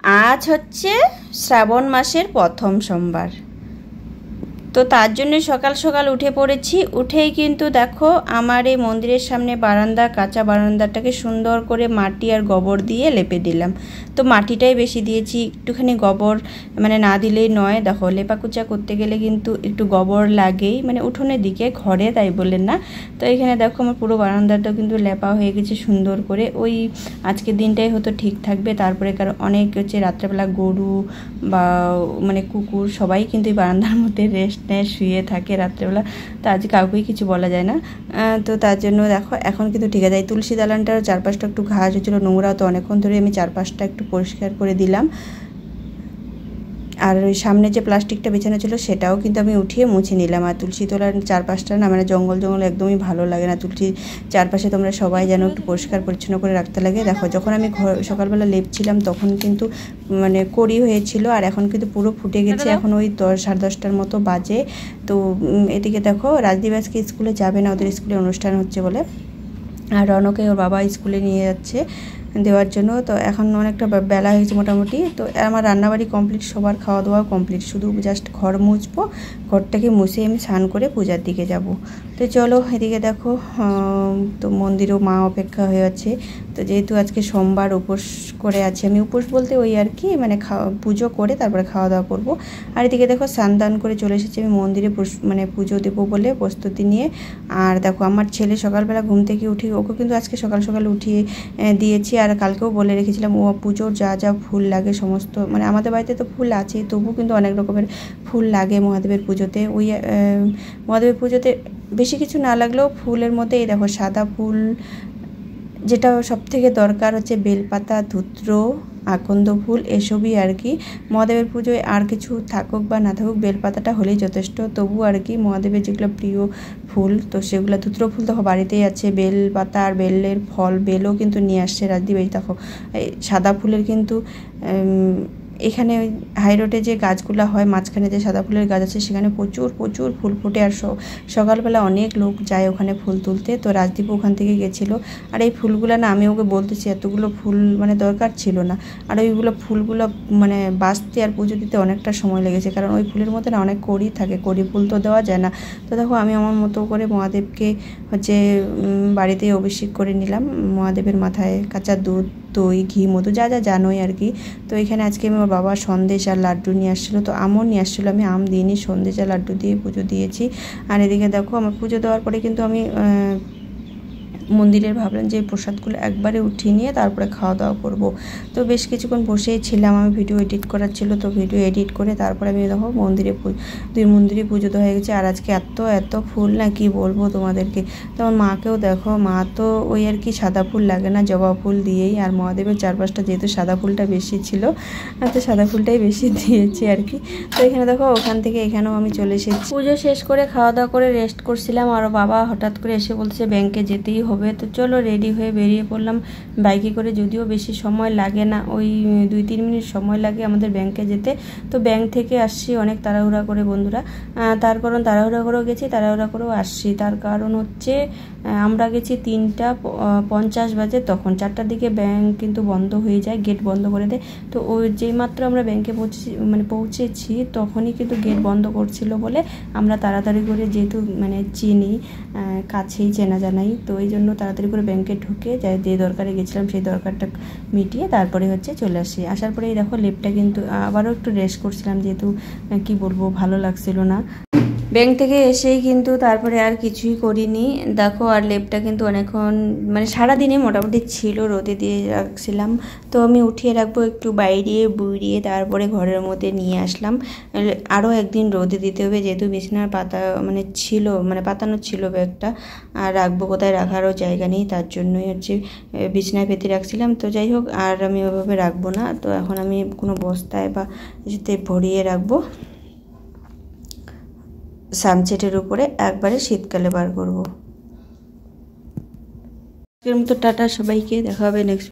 আজ হচ্ছে শ্রাবণ মাসের প্রথম সোমবার। তো তার জন্য সকাল সকাল উঠে পড়েছি। উঠেই কিন্তু দেখো আমার এই মন্দিরের সামনে বারান্দা, কাঁচা বারান্দাটাকে সুন্দর করে মাটি আর গোবর দিয়ে লেপে দিলাম। তো মাটিটাই বেশি দিয়েছি, একটুখানি গোবর মানে না দিলেই নয়। দেখো লেপাকুচা করতে গেলে কিন্তু একটু গোবর লাগেই, মানে উঠোনের দিকে, ঘরে তাই বললেন না। তো এখানে দেখো আমার পুরো বারান্দাটা কিন্তু লেপা হয়ে গেছে সুন্দর করে। ওই আজকের দিনটাই হয়তো ঠিক থাকবে, তারপরে কারণ অনেক হচ্ছে রাত্রেবেলা গরু বা মানে কুকুর সবাই কিন্তু এই বারান্দার মধ্যে রেস্ট নেয়, শুয়ে থাকে রাত্রেবেলা। তো আজ কাউকেই কিছু বলা যায় না। তো তার জন্য দেখো এখন কিন্তু ঠিক আছে। এই তুলসী দালানটার চারপাশটা একটু ঘাস হচ্ছিলো, নোংরা, তো অনেকক্ষণ ধরে আমি চারপাশটা একটু পরিষ্কার করে দিলাম। আর ওই সামনে যে প্লাস্টিকটা বিছানো ছিল সেটাও কিন্তু আমি উঠিয়ে মুছে নিলাম। আর তুলসী তলার চারপাশটা না মানে জঙ্গল একদমই ভালো লাগে না। তুলসীর চারপাশে তোমরা সবাই যেন একটু পরিষ্কার পরিচ্ছন্ন করে রাখতে লাগে। দেখো যখন আমি সকালবেলা লেপছিলাম তখন কিন্তু মানে কড়ি হয়েছিল, আর এখন কিন্তু পুরো ফুটে গেছে। এখন ওই 10-10:30টার মতো বাজে। তো এদিকে দেখো রাজদীপ আজকে স্কুলে যাবে না, ওদের স্কুলে অনুষ্ঠান হচ্ছে বলে। আর রনকে ওর বাবা স্কুলে নিয়ে যাচ্ছে দেওয়ার জন্য। তো এখন অনেকটা বেলা হয়েছে মোটামুটি। তো আমার রান্নাবাড়ি কমপ্লিট, সবার খাওয়া দাওয়া কমপ্লিট, শুধু জাস্ট ঘর মুছবো। ঘরটাকে মুছে আমি স্নান করে পূজার দিকে যাব। তো চলো এদিকে দেখো তো মন্দিরেও মা অপেক্ষা হয়ে আছে। তো যেহেতু আজকে সোমবার উপোস করে আছি আমি, উপোস বলতে ওই আর কি মানে পুজো করে তারপরে খাওয়া দাওয়া করবো। আর এদিকে দেখো স্নান দান করে চলে এসেছি আমি মন্দিরে, মানে পুজো দেবো বলে প্রস্তুতি নিয়ে। আর দেখো আমার ছেলে সকালবেলা ঘুম থেকে উঠে, ওকে কিন্তু আজকে সকাল সকাল উঠিয়ে দিয়েছি। আর কালকেও বলে রেখেছিলাম ও পুজোর যা যা ফুল লাগে সমস্ত, মানে আমাদের বাড়িতে তো ফুল আছে, তবু কিন্তু অনেক রকমের ফুল লাগে মহাদেবের পুজোতে। ওই মহাদেবের পুজোতে বেশি কিছু না লাগলেও ফুলের মধ্যে এই দেখো সাদা ফুল, যেটা সব থেকে দরকার হচ্ছে বেলপাতা, ধুত্র, আকন্দ ফুল, এসবই আর কি। মহাদেবের পুজোয় আর কিছু থাকুক বা না থাকুক বেলপাতাটা হলেই যথেষ্ট। তবু আর কি মহাদেবের যেগুলো প্রিয় ফুল, তো সেগুলো, ধুত্র ফুল তো বাড়িতেই আছে, বেলপাতা আর বেলের ফল, বেলও কিন্তু নিয়ে আসছে রাজদীপ। এই দেখো এই সাদা ফুলের কিন্তু এখানে ওই হাইরোডে যে গাছগুলো হয় মাঝখানে যে সাদা ফুলের গাছ আছে সেখানে প্রচুর প্রচুর ফুল ফোটে। আর সকালবেলা অনেক লোক যায় ওখানে ফুল তুলতে। তো রাজদীপ ওখান থেকে গেছিলো। আর এই ফুলগুলো না আমি ওকে বলতেছি এতগুলো ফুল মানে দরকার ছিল না। আর ওইগুলো ফুলগুলো মানে বাঁচতে আর পুজো দিতে অনেকটা সময় লেগেছে, কারণ ওই ফুলের মধ্যে না অনেক কড়ি থাকে, কড়ি ফুল তো দেওয়া যায় না। তো দেখো আমি আমার মতো করে মহাদেবকে হচ্ছে বাড়িতে অভিষেক করে নিলাম। মহাদেবের মাথায় কাঁচা দুধ, দই, ঘি, মধু, যা যা জানোই আর কি। তো এখানে আজকে আমার বাবা সন্দেশ আর লাড্ডু নিয়ে আসছিলো, তো আমও নিয়ে আসছিলো। আমি আম দিইনি, সন্দেশ আর লাড্ডু দিয়ে পুজো দিয়েছি। আর এদিকে দেখো আমার পুজো দেওয়ার পরে কিন্তু আমি মন্দিরের ভাবলাম যে প্রসাদগুলো একবারে উঠিয়ে নিয়ে তারপরে খাওয়া দাওয়া করব। তো বেশ কিছুক্ষণ বসেই ছিলাম, আমি ভিডিও এডিট করার ছিল, তো ভিডিও এডিট করে তারপরে আমি দেখো দুই মন্দিরে পুজো তো হয়ে গেছে। আর আজকে এত এত ফুল না কি বলবো তোমাদেরকে। তো আমার মাকেও দেখো, মা তো ওই আর কি সাদা ফুল লাগে না, জবা ফুল দিয়েই। আর মহাদেবের চারপাশটা যেহেতু সাদা ফুলটা বেশি ছিল, তো সাদা ফুলটাই বেশি দিয়েছি আর কি। তো এখানে দেখো ওখান থেকে এখানেও আমি চলে এসেছি। পুজো শেষ করে খাওয়া দাওয়া করে রেস্ট করছিলাম। আর বাবা হঠাৎ করে এসে বলছে ব্যাংকে যেতেই হবে। তো চলো রেডি হয়ে বেরিয়ে পড়লাম বাইকে করে। যদিও বেশি সময় লাগে না, ওই 2-3 মিনিট সময় লাগে আমাদের ব্যাংকে যেতে। তো ব্যাংক থেকে আসছি অনেক তাড়াহুড়া করে বন্ধুরা। তার কারণ তাড়াহুড়া করেও গেছি, তাড়াহুড়া করেও আসছি। তার কারণ হচ্ছে আমরা গেছি 3:50 বাজে, তখন 4টার দিকে ব্যাংক কিন্তু বন্ধ হয়ে যায়, গেট বন্ধ করে দেয়। তো ওই যেই মাত্র আমরা ব্যাংকে পৌঁছেছি তখনই কিন্তু গেট বন্ধ করছিল বলে আমরা তাড়াতাড়ি করে, যেহেতু মানে চিনি কাছেই চেনা জানাই, তো এই জন্য তাড়াতাড়ি করে ব্যাংকে ঢুকে যে দরকারে গেছিলাম সেই দরকারটা মিটিয়ে তারপরে হচ্ছে চলে আসি। আসার পরে দেখো লেপটা কিন্তু আবারও একটু রেস্ট করছিলাম, যেহেতু কি বলবো ভালো লাগছিল না। ব্যাংক থেকে এসেই কিন্তু তারপরে আর কিছুই করিনি দেখো। আর লেপটা কিন্তু অনেকক্ষণ মানে সারাদিনে মোটামুটি ছিল, রোদে দিয়ে রাখছিলাম। তো আমি উঠিয়ে রাখবো একটু বাইরে বুড়িয়ে, তারপরে ঘরের মধ্যে নিয়ে আসলাম। আরও একদিন রোদে দিতে হবে, যেহেতু বিছানার পাতা মানে ছিল, মানে পাতানো ছিল ব্যাগটা। আর রাখবো কোথায়, রাখারও জায়গা নেই, তার জন্যই হচ্ছে বিছানায় পেতে রাখছিলাম। তো যাই হোক, আর আমি ওইভাবে রাখবো না। তো এখন আমি কোনো বস্তায় বা যেতে ভরিয়ে রাখবো, সানসেটের উপরে একবারে শীতকালে বার করবো। আজকের মতো টাটা সবাইকে, দেখা হবে নেক্সট।